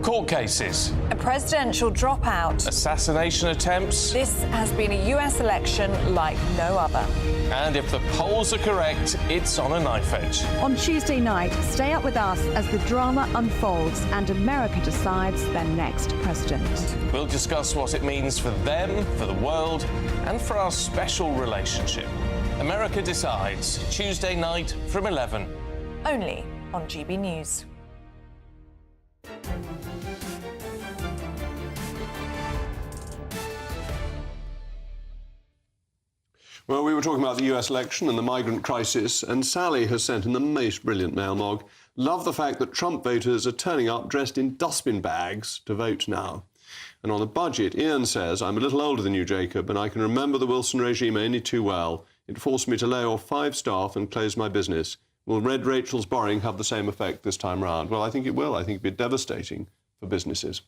Court cases. A presidential dropout. Assassination attempts. This has been a US election like no other. And if the polls are correct, it's on a knife edge. On Tuesday night, stay up with us as the drama unfolds and America decides their next president. We'll discuss what it means for them, for the world, and for our special relationship. America Decides, Tuesday night from 11. Only on GB News. Well, we were talking about the US election and the migrant crisis, and Sally has sent in the most brilliant mailmog. Love the fact that Trump voters are turning up dressed in dustbin bags to vote now. And on the budget, Ian says, I'm a little older than you, Jacob, and I can remember the Wilson regime only too well. It forced me to lay off 5 staff and close my business. Will Red Rachel's borrowing have the same effect this time round? Well, I think it will. I think it'll be devastating for businesses.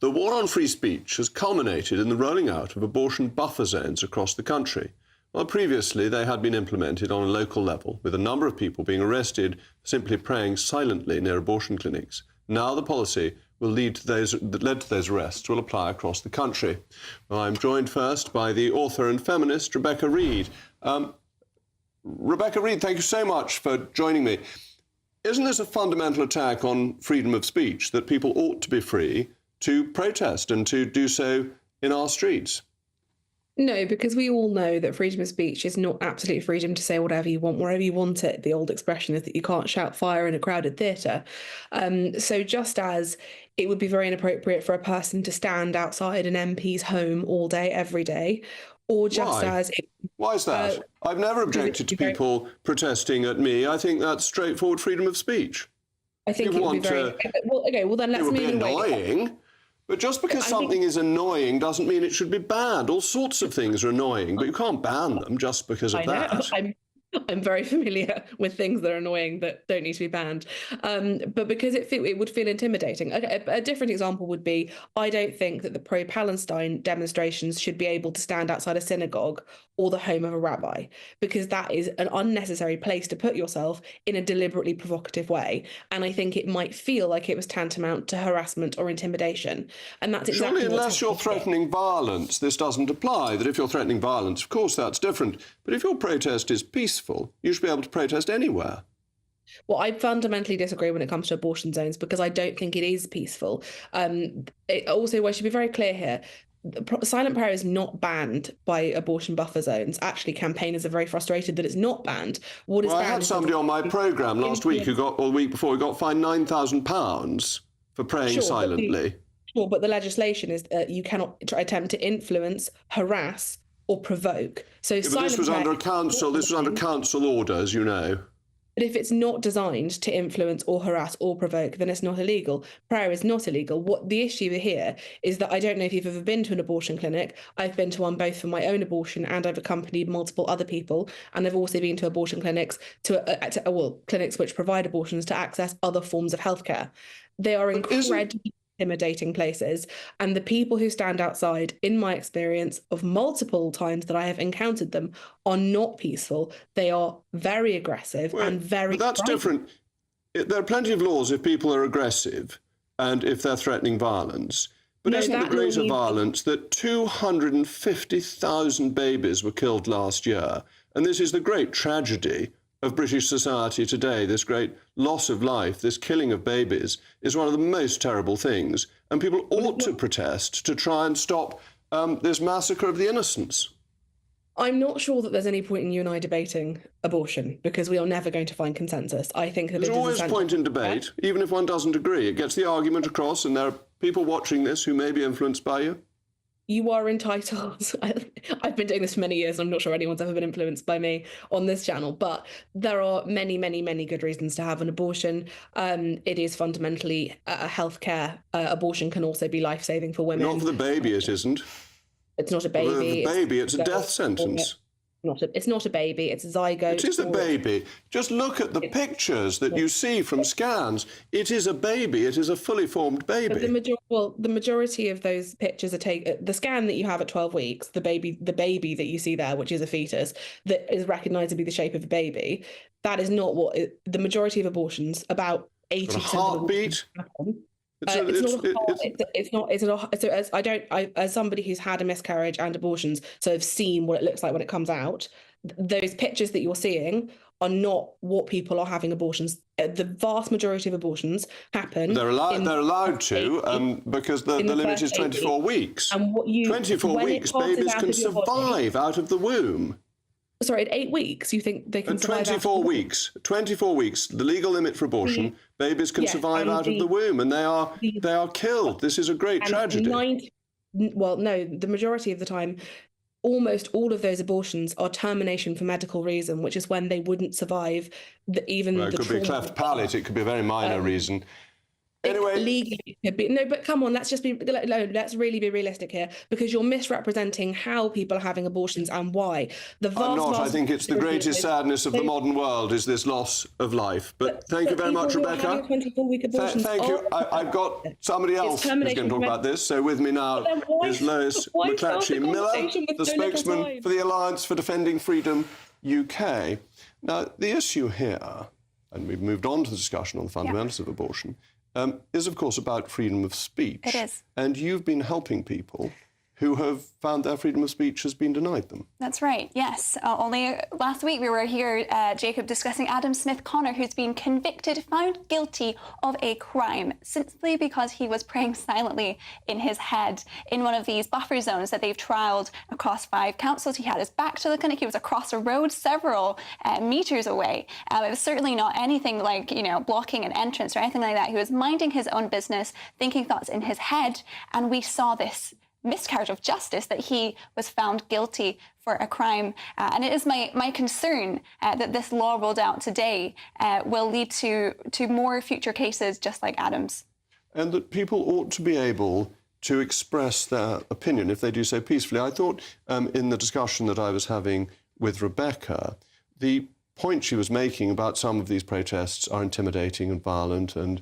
The war on free speech has culminated in the rolling out of abortion buffer zones across the country. Well, previously they had been implemented on a local level, with a number of people being arrested for simply praying silently near abortion clinics. Now the policy will lead to those that led to those arrests will apply across the country. Well, I'm joined first by the author and feminist Rebecca Reed. Rebecca Reed, thank you so much for joining me. Isn't this a fundamental attack on freedom of speech, that people ought to be free to protest and to do so in our streets? No, because we all know that freedom of speech is not absolute freedom to say whatever you want, wherever you want it. The old expression is that you can't shout fire in a crowded theatre. So just as it would be very inappropriate for a person to stand outside an MP's home all day, every day, or just as... Why is that? I've never objected to people protesting at me. I think that's straightforward freedom of speech. I think it would be very... Well, then let's move away. It would be annoying. But just because something is annoying doesn't mean it should be banned. All sorts of things are annoying, but you can't ban them just because of that. I'm very familiar with things that are annoying that don't need to be banned. But because it would feel intimidating. A different example would be, I don't think that the pro-Palestine demonstrations should be able to stand outside a synagogue or the home of a rabbi, because that is an unnecessary place to put yourself in a deliberately provocative way. And I think it might feel like it was tantamount to harassment or intimidation. And that's exactly Surely, unless you're threatening violence, this doesn't apply. That if you're threatening violence, of course, that's different. But if your protest is peaceful, you should be able to protest anywhere. Well, I fundamentally disagree when it comes to abortion zones, because I don't think it is peaceful. Also, I should be very clear here. Silent prayer is not banned by abortion buffer zones. Actually, campaigners are very frustrated that it's not banned. I had somebody on my programme last week or the week before who got fined £9,000 for praying silently. But the legislation is that you cannot attempt to influence, harass or provoke. So but this was under council order, as you know. But if it's not designed to influence or harass or provoke, then it's not illegal. Prayer is not illegal. What the issue here is that I don't know if you've ever been to an abortion clinic. I've been to one both for my own abortion, and I've accompanied multiple other people. And I've also been to abortion clinics, clinics which provide abortions, to access other forms of healthcare. They are incredibly intimidating places, and the people who stand outside, in my experience of multiple times that I have encountered them, are not peaceful. They are very aggressive and very... But that's different. There are plenty of laws if people are aggressive and if they're threatening violence. But isn't the greater violence that 250,000 babies were killed last year? And this is the great tragedy of British society today. This great loss of life, this killing of babies, is one of the most terrible things. And people ought to protest to try and stop this massacre of the innocents. I'm not sure that there's any point in you and I debating abortion, because we are never going to find consensus. I think that there's always a point in debate, even if one doesn't agree. It gets the argument across, and there are people watching this who may be influenced by you. You are entitled. I've been doing this for many years. I'm not sure anyone's ever been influenced by me on this channel, but there are many, many, many good reasons to have an abortion. It is fundamentally a healthcare. Abortion can also be life-saving for women. Not for the baby, it isn't. It's not a baby. For the baby, it's a death sentence. It's not a baby, it's a zygote. It is a baby. Just look at the pictures that you see from scans. It is a baby. It is a fully formed baby. But the majority of those pictures are taken. The scan that you have at 12 weeks, the baby that you see there, which is a fetus, that is recognised to be the shape of a baby, that is not what the majority of abortions, about 80% of heartbeat. As somebody who's had a miscarriage and abortions, so I've seen what it looks like when it comes out. Those pictures that you're seeing are not what people are having abortions. The vast majority of abortions happen. They're allowed to, because the limit is 24 weeks. And 24 weeks, babies can survive out of the womb. Sorry, at 8 weeks, you think they can survive? 24 weeks. 24 weeks, the legal limit for abortion. Babies can survive out of the womb, and they are killed. This is a great tragedy. The majority of the time, almost all of those abortions are termination for medical reason, which is when they wouldn't survive it could be cleft palate. It could be a very minor reason. Anyway, legally it could be. No, but come on, let's really be realistic here, because you're misrepresenting how people are having abortions and why. I'm not. I think it's the greatest sadness of the modern world is this loss of life. But thank you very much, Rebecca. 24-week abortions. Thank you. I've got somebody else who's going to talk about this. So with me now is Lois McClatchy-Miller, the spokesman for the Alliance for Defending Freedom UK. Now, the issue here, and we've moved on to the discussion on the fundamentals of abortion, is, of course, about freedom of speech. It is. And you've been helping people who have found their freedom of speech has been denied them. That's right, yes. Only last week we were here, Jacob, discussing Adam Smith-Connor, who's been convicted, found guilty of a crime, simply because he was praying silently in his head in one of these buffer zones that they've trialled across 5 councils. He had his back to the clinic. He was across a road several metres away. It was certainly not anything like, blocking an entrance or anything like that. He was minding his own business, thinking thoughts in his head, and we saw this miscarriage of justice, that he was found guilty for a crime. And it is my concern that this law rolled out today will lead to more future cases just like Adam's. And that people ought to be able to express their opinion if they do so peacefully. I thought in the discussion that I was having with Rebecca, the point she was making about some of these protests are intimidating and violent and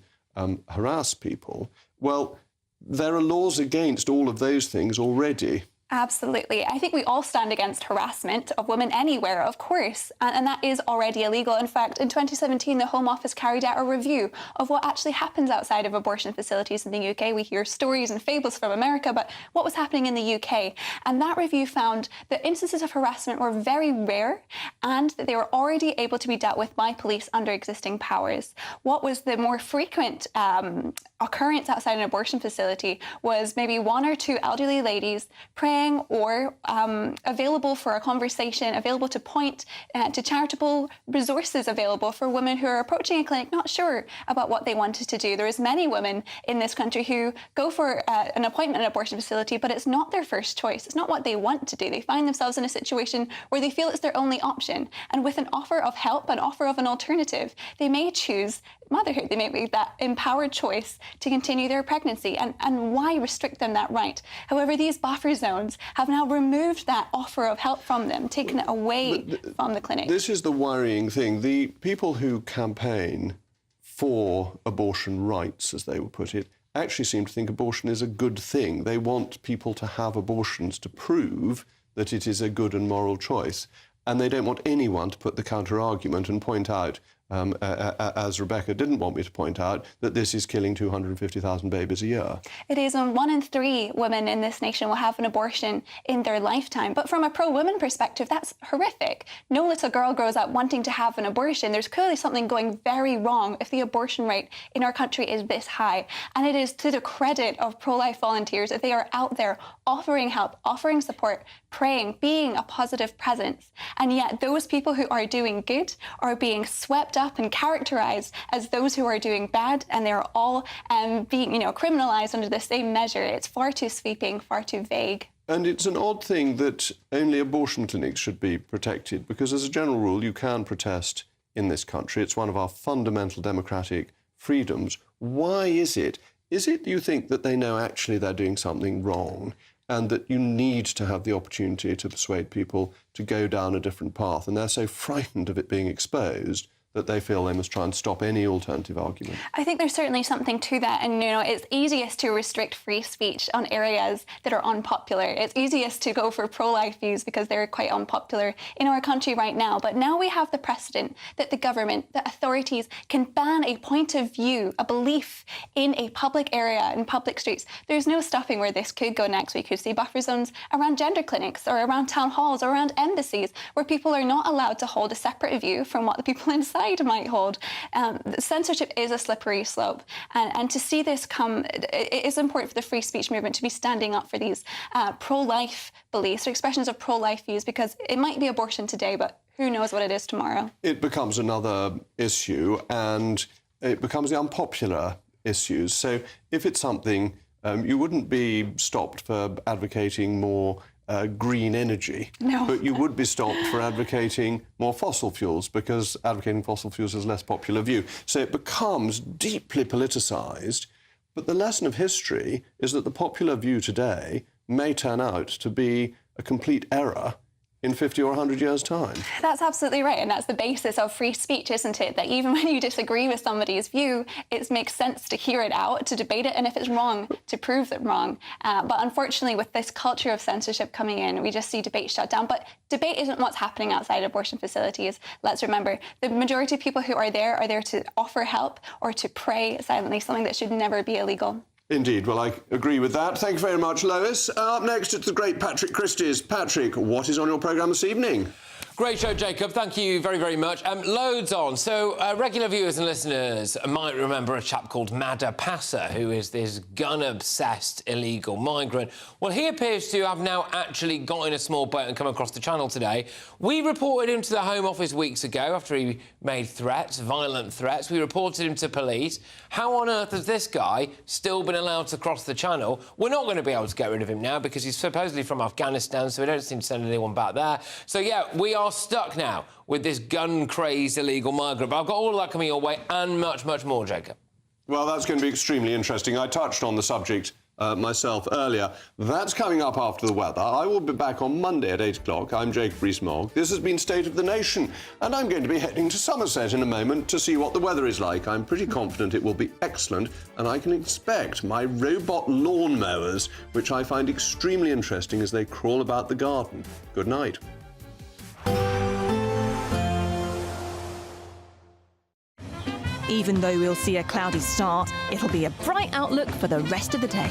harass people. Well, there are laws against all of those things already. Absolutely. I think we all stand against harassment of women anywhere, of course, and that is already illegal. In fact, in 2017, the Home Office carried out a review of what actually happens outside of abortion facilities in the UK. We hear stories and fables from America, but what was happening in the UK? And that review found that instances of harassment were very rare and that they were already able to be dealt with by police under existing powers. What was the more frequent occurrence outside an abortion facility was maybe 1 or 2 elderly ladies praying or available for a conversation, available to point to charitable resources available for women who are approaching a clinic not sure about what they wanted to do. There's many women in this country who go for an appointment at an abortion facility, but it's not their first choice. It's not what they want to do. They find themselves in a situation where they feel it's their only option. And with an offer of help, an offer of an alternative, they may choose motherhood. They may make that empowered choice to continue their pregnancy. And why restrict them that right? However, these buffer zones have now removed that offer of help from them, taken it away from the clinic. This is the worrying thing. The people who campaign for abortion rights, as they would put it, actually seem to think abortion is a good thing. They want people to have abortions to prove that it is a good and moral choice. And they don't want anyone to put the counter-argument and point out, as Rebecca didn't want me to point out, that this is killing 250,000 babies a year. It is, and 1 in 3 women in this nation will have an abortion in their lifetime. But from a pro-women perspective, that's horrific. No little girl grows up wanting to have an abortion. There's clearly something going very wrong if the abortion rate in our country is this high. And it is to the credit of pro-life volunteers that they are out there offering help, offering support, praying, being a positive presence. And yet those people who are doing good are being swept up and characterised as those who are doing bad, and they're all being, criminalised under the same measure. It's far too sweeping, far too vague. And it's an odd thing that only abortion clinics should be protected, because as a general rule, you can protest in this country. It's one of our fundamental democratic freedoms. Why is it? Is it, you think, that they know actually they're doing something wrong and that you need to have the opportunity to persuade people to go down a different path, and they're so frightened of it being exposed that they feel they must try and stop any alternative argument? I think there's certainly something to that. And, it's easiest to restrict free speech on areas that are unpopular. It's easiest to go for pro-life views because they're quite unpopular in our country right now. But now we have the precedent that the government, the authorities can ban a point of view, a belief in a public area, in public streets. There's no stopping where this could go next. We could see buffer zones around gender clinics or around town halls or around embassies where people are not allowed to hold a separate view from what the people inside might hold. Censorship is a slippery slope, and to see this come, it is important for the free speech movement to be standing up for these pro-life beliefs or expressions of pro-life views, because it might be abortion today, but who knows what it is tomorrow. It becomes another issue, and it becomes the unpopular issues. So if it's something, you wouldn't be stopped for advocating more green energy, but you would be stopped for advocating more fossil fuels, because advocating fossil fuels is a less popular view. So it becomes deeply politicised, But the lesson of history is that the popular view today may turn out to be a complete error in 50 or 100 years' time. That's absolutely right, and that's the basis of free speech, isn't it? That even when you disagree with somebody's view, it makes sense to hear it out, to debate it, and if it's wrong, to prove it wrong. But unfortunately, with this culture of censorship coming in, we just see debate shut down. But debate isn't what's happening outside abortion facilities. Let's remember, the majority of people who are there to offer help or to pray silently, something that should never be illegal. Indeed. Well, I agree with that. Thank you very much, Lois. Up next, it's the great Patrick Christys. Patrick, what is on your programme this evening? Great show, Jacob. Thank you very, very much. Loads on. So, regular viewers and listeners might remember a chap called Madder Passer, who is this gun-obsessed illegal migrant. Well, he appears to have now actually got in a small boat and come across the channel today. We reported him to the Home Office weeks ago after he made threats, violent threats. We reported him to police. How on earth has this guy still been allowed to cross the channel? We're not going to be able to get rid of him now because he's supposedly from Afghanistan, so we don't seem to send anyone back there. So, yeah, we are stuck now with this gun-crazed illegal migrant. But I've got all of that coming your way and much, much more, Jacob. Well, that's going to be extremely interesting. I touched on the subject myself earlier. That's coming up after the weather. I will be back on Monday at 8 o'clock. I'm Jacob Rees-Mogg. This has been State of the Nation, and I'm going to be heading to Somerset in a moment to see what the weather is like. I'm pretty confident it will be excellent, and I can expect my robot lawnmowers, which I find extremely interesting as they crawl about the garden. Good night. Even though we'll see a cloudy start, it'll be a bright outlook for the rest of the day.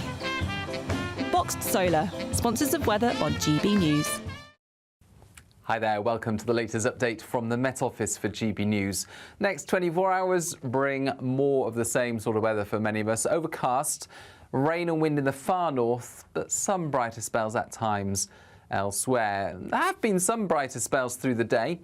Boxed Solar, sponsors of weather on GB News. Hi there, welcome to the latest update from the Met Office for GB News. Next 24 hours bring more of the same sort of weather for many of us. Overcast, rain and wind in the far north, but some brighter spells at times elsewhere. There have been some brighter spells through the day.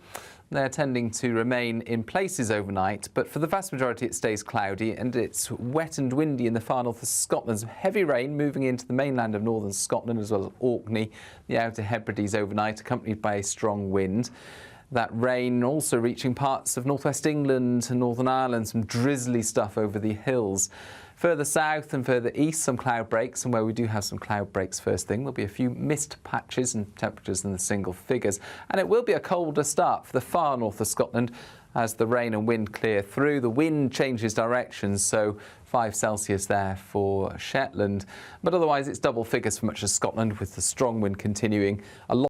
They're tending to remain in places overnight, but for the vast majority it stays cloudy and it's wet and windy in the far north of Scotland. Heavy rain moving into the mainland of northern Scotland as well as Orkney, the Outer Hebrides overnight, accompanied by a strong wind. That rain also reaching parts of northwest England and Northern Ireland, some drizzly stuff over the hills. Further south and further east, some cloud breaks, and where we do have some cloud breaks first thing, there'll be a few mist patches and temperatures in the single figures. And it will be a colder start for the far north of Scotland as the rain and wind clear through. The wind changes directions, so 5 Celsius there for Shetland. But otherwise, it's double figures for much of Scotland with the strong wind continuing. A lot